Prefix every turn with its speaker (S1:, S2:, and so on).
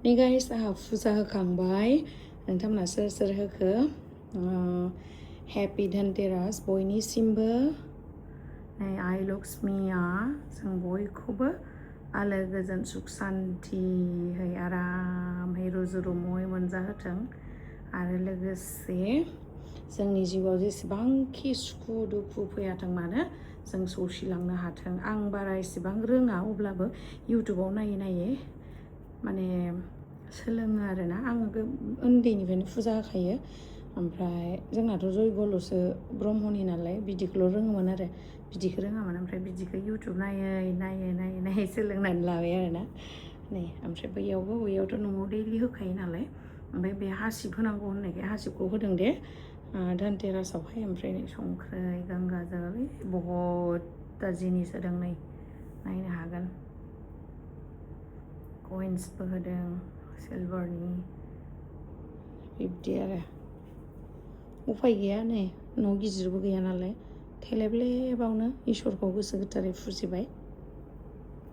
S1: नै गाइस आंहा फुजा होखांबाय नोंथांमोना सोर सोर होखो हेपि धनतेरास बयनिसिमबो नै आइ लक्ष्मिया जों बयखौबो आलो गोजोन सुख सान्तियै आरामै रुजु रुमुयै मोनजाहोथों आरो लोगोसे जोंनि जिउआव जेसेबांखि सुखु दुखु फैयाथों मानो जों सौसिलांनो हाथों आं बारा एसेबां रोङा अब्लाबो इउटुबाव नायै नायै माने सोलोङो आरोना आं उन्दैनिफ्रायनो फुजा होखायो ओमफ्राय जोंनाथ' जयगल'सो ब्रह्मनि नालाय बिदिखौल' रोङोमोन आरो बिदिखौ रोङामोन ओमफ्राय बिदिखौ इउटुब नायै सोलोंनानै लाबाय आरोना नै ओमफ्राय बैयावथ' न'आव दैलि होखायो नालाय ओमफ्राय बे हासिब होनांगौ होननायखाय हासिबखौ होदों दे धनतेरासावहाय ओमफ्राय नै संख्रै गंगाजल बहुदता जिनिस होदों नै नायनो हागोन कइन्सबो होदों सिलभारनि बिब्दि आरो उफाय गैया नै न' गिदिरबो गैया नालाय थेलेबलेबावनो इसोरखौ गोसो गोथारै फुजिबाय